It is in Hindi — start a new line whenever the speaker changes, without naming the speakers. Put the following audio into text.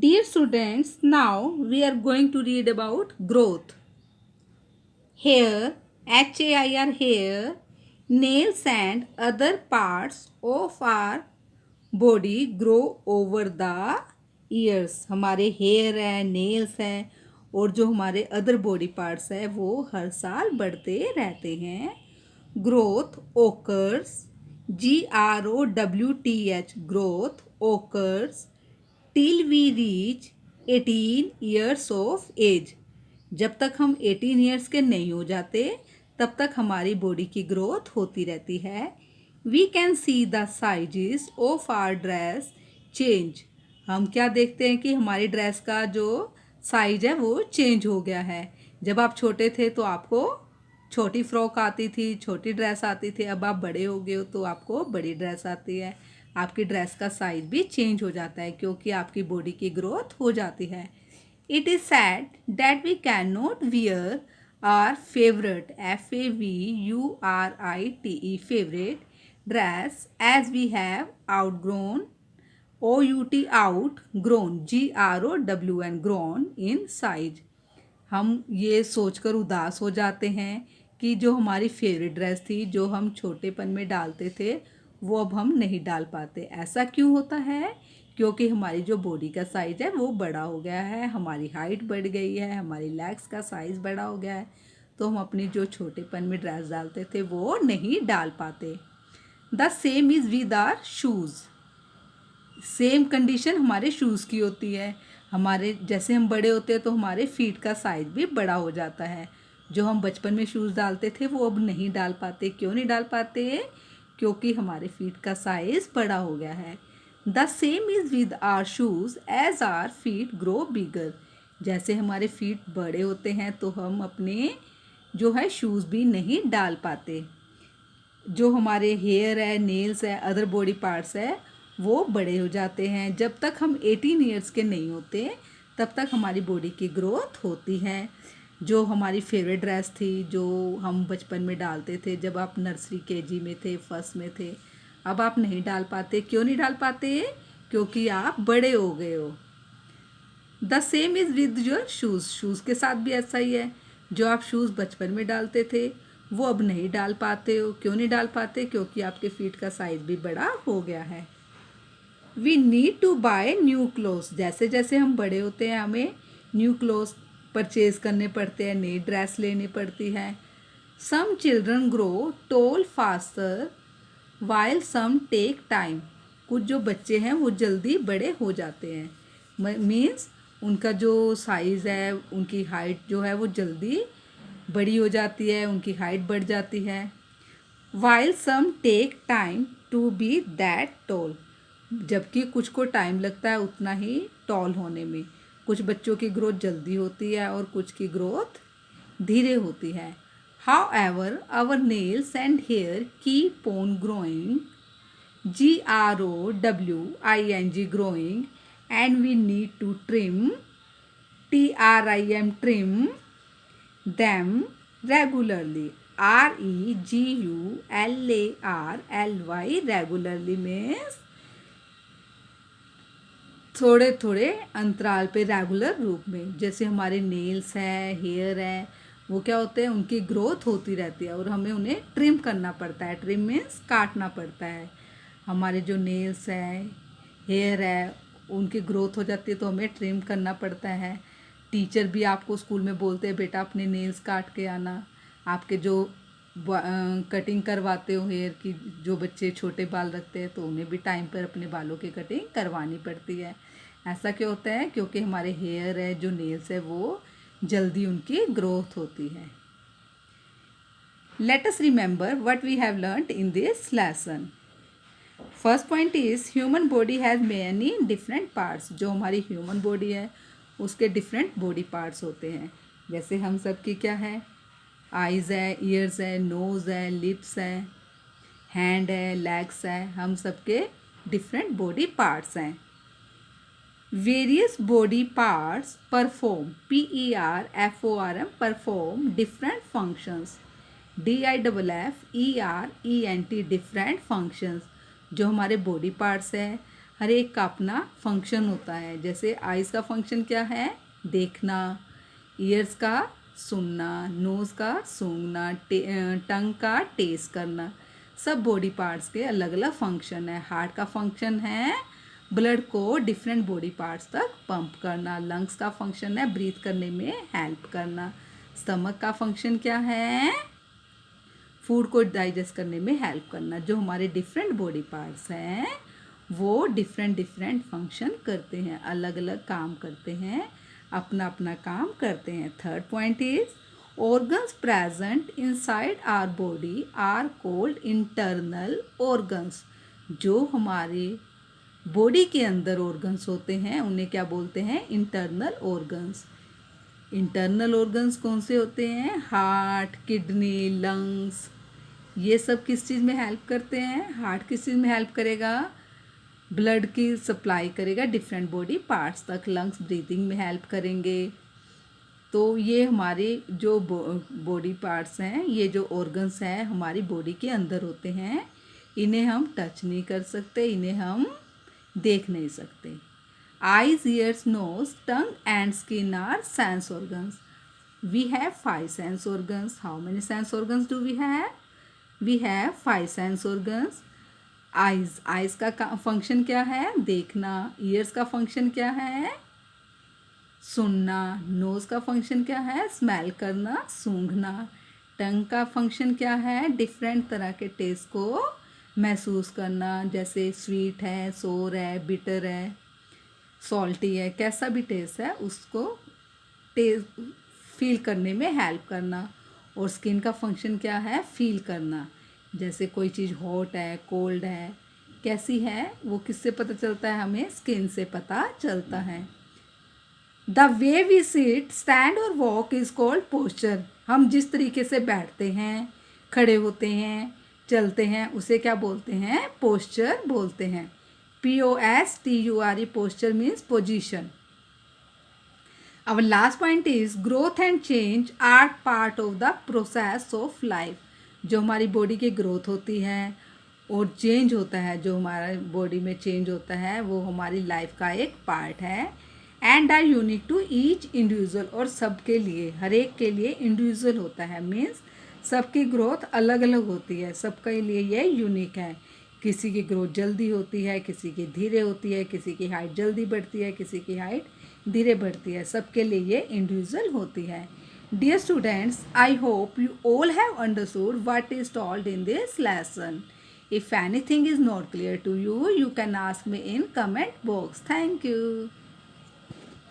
Dear students, now we are going to read about growth. Hair, HAIR hair, nails and other parts of our body grow over the years. हमारे हेयर है, नेल्स हैं और जो हमारे अदर बॉडी पार्ट्स है वो हर साल बढ़ते रहते हैं. Growth occurs, GROWTH, growth occurs till we reach 18 years of age. जब तक हम 18 ईयर्स के नहीं हो जाते तब तक हमारी बॉडी की ग्रोथ होती रहती है. We can see the sizes of our dress change. हम क्या देखते हैं कि हमारी ड्रेस का जो साइज है वो चेंज हो गया है. जब आप छोटे थे तो आपको छोटी फ्रॉक आती थी, छोटी ड्रेस आती थी. अब आप बड़े हो गए हो तो आपको बड़ी ड्रेस आती है. आपकी ड्रेस का साइज भी चेंज हो जाता है क्योंकि आपकी बॉडी की ग्रोथ हो जाती है. It is sad that we cannot wear our favorite FAVURITE favorite dress as we have outgrown outgrown GROWN grown in size. हम ये सोचकर उदास हो जाते हैं कि जो हमारी फेवरेट ड्रेस थी जो हम छोटेपन में डालते थे वो अब हम नहीं डाल पाते. ऐसा क्यों होता है? क्योंकि हमारी जो बॉडी का साइज़ है वो बड़ा हो गया है, हमारी हाइट बढ़ गई है, हमारी लेग्स का साइज़ बड़ा हो गया है तो हम अपनी जो छोटेपन में ड्रेस डालते थे वो नहीं डाल पाते. The same is with our shoes. Same condition हमारे शूज़ की होती है. हमारे जैसे हम बड़े होते हैं तो हमारे फीट का साइज़ भी बड़ा हो जाता है. जो हम बचपन में शूज़ डालते थे वो अब नहीं डाल पाते. क्यों नहीं डाल पाते? क्योंकि हमारे फीट का साइज़ बड़ा हो गया है. The same is with our shoes as our feet grow bigger. जैसे हमारे फीट बड़े होते हैं तो हम अपने जो है शूज़ भी नहीं डाल पाते. जो हमारे हेयर है, नेल्स है, अदर बॉडी पार्ट्स है वो बड़े हो जाते हैं. जब तक हम 18 ईयर्स के नहीं होते तब तक हमारी बॉडी की ग्रोथ होती है. जो हमारी फेवरेट ड्रेस थी जो हम बचपन में डालते थे जब आप नर्सरी केजी में थे, फर्स्ट में थे, अब आप नहीं डाल पाते. क्यों नहीं डाल पाते? क्योंकि आप बड़े हो गए हो. The same is with your shoes. Shoes के साथ भी ऐसा ही है. जो आप शूज़ बचपन में डालते थे वो अब नहीं डाल पाते हो. क्यों नहीं डाल पाते? क्योंकि आपके फीट का साइज़ भी बड़ा हो गया है. We need to buy new clothes. जैसे जैसे हम बड़े होते हैं हमें न्यू क्लोथ्स परचेज करने पड़ते हैं, नई ड्रेस लेनी पड़ती है. Some children grow tall faster while some take time. कुछ जो बच्चे हैं वो जल्दी बड़े हो जाते हैं. मीन्स उनका जो साइज़ है, उनकी हाइट जो है वो जल्दी बड़ी हो जाती है, उनकी हाइट बढ़ जाती है. While some take time to be that tall. जबकि कुछ को टाइम लगता है उतना ही टॉल होने में. कुछ बच्चों की ग्रोथ जल्दी होती है और कुछ की ग्रोथ धीरे होती है. However, our nails and hair keep on growing, GROWING growing, and we need to trim, trim them regularly. REGULARLY means थोड़े थोड़े अंतराल पे, रेगुलर रूप में. जैसे हमारे नेल्स हैं, हेयर है, वो क्या होते हैं, उनकी ग्रोथ होती रहती है और हमें उन्हें ट्रिम करना पड़ता है. ट्रिम मीन्स काटना पड़ता है. हमारे जो नेल्स हैं, हेयर है, उनकी ग्रोथ हो जाती है तो हमें ट्रिम करना पड़ता है. टीचर भी आपको स्कूल में बोलते हैं बेटा अपने नेल्स काट के आना. आपके जो कटिंग करवाते हो हेयर की, जो बच्चे छोटे बाल रखते हैं तो उन्हें भी टाइम पर अपने बालों की कटिंग करवानी पड़ती है. ऐसा क्यों होता है? क्योंकि हमारे हेयर है, जो नेल्स है वो जल्दी उनकी ग्रोथ होती है. Let us remember what we have learned in this lesson. First point is human body has many different parts. जो हमारी ह्यूमन बॉडी है उसके डिफरेंट बॉडी पार्ट्स होते हैं. जैसे हम सब की क्या है, आइज़ है, ईयर्स है, नोज़ है, लिप्स है, हैंड है, लेग्स है. हम सबके डिफरेंट बॉडी पार्ट्स हैं. Various body parts perform, PERFORM, perform different functions. DIFFERENT different functions. जो हमारे बॉडी पार्ट्स हैं हर एक का अपना फंक्शन होता है। जैसे आइज़ का फंक्शन क्या है, देखना, ईयर्स का सुनना, नोज़ का सूंघना, टंग का टेस्ट करना। सब बॉडी पार्ट्स के अलग अलग फंक्शन है। हार्ट का फंक्शन है ब्लड को डिफरेंट बॉडी पार्ट्स तक पंप करना। लंग्स का फंक्शन है ब्रीथ करने में हेल्प करना। स्टमक का फंक्शन क्या है, फूड को डाइजेस्ट करने में हेल्प करना। जो हमारे डिफरेंट बॉडी पार्ट्स हैं वो डिफरेंट डिफरेंट फंक्शन करते हैं, अलग अलग काम करते हैं, अपना अपना काम करते हैं। Third point is organs present inside our body are called internal organs। जो हमारे बॉडी के अंदर ऑर्गन्स होते हैं उन्हें क्या बोलते हैं, इंटरनल ऑर्गन्स। इंटरनल ऑर्गन्स कौन से होते हैं, हार्ट, किडनी, लंग्स, ये सब किस चीज़ में हेल्प करते हैं। हार्ट किस चीज़ में हेल्प करेगा, ब्लड की सप्लाई करेगा डिफरेंट बॉडी पार्ट्स तक। लंग्स ब्रीथिंग में हेल्प करेंगे। तो ये हमारे जो बॉडी पार्ट्स हैं, ये जो ऑर्गन्स हैं हमारी बॉडी के अंदर होते हैं। इन्हें हम टच नहीं कर सकते, इन्हें हम देख नहीं सकते। Eyes, ears, nose, tongue and skin are sense organs. We have 5 sense organs. How many sense organs do we have, we have 5 sense organs. Eyes का फंक्शन क्या है, देखना। ईयर्स का फंक्शन क्या है, सुनना। नोज़ का फंक्शन क्या है, स्मेल करना, सूंघना। टंग का फंक्शन क्या है, डिफरेंट तरह के टेस्ट को महसूस करना। जैसे स्वीट है, सोर है, बिटर है, सॉल्टी है, कैसा भी टेस्ट है उसको टेस्ट फील करने में हेल्प करना। और स्किन का फंक्शन क्या है, फील करना। जैसे कोई चीज़ हॉट है, कोल्ड है, कैसी है, वो किससे पता चलता है, हमें स्किन से पता चलता है। The way we sit, stand और वॉक इज़ कॉल्ड पोस्चर। हम जिस तरीके से बैठते हैं, खड़े होते हैं, चलते हैं, उसे क्या बोलते हैं, पोस्चर बोलते हैं। POSTURE, posture means position. Our last point is growth and change are part of the process of life। जो हमारी बॉडी की ग्रोथ होती है और चेंज होता है, जो हमारा बॉडी में चेंज होता है वो हमारी लाइफ का एक पार्ट है। And are unique to each individual, और सबके लिए, हर एक के लिए इंडिविजुअल होता है। मीन्स सबकी ग्रोथ अलग अलग होती है, सबके लिए ये यूनिक है। किसी की ग्रोथ जल्दी होती है, किसी की धीरे होती है, किसी की हाइट जल्दी बढ़ती है, किसी की हाइट धीरे बढ़ती है। सबके लिए ये इंडिविजुअल होती है। Dear students, I hope you all have understood what is told in this lesson. If anything is not clear to you, you can ask me in comment box. Thank you.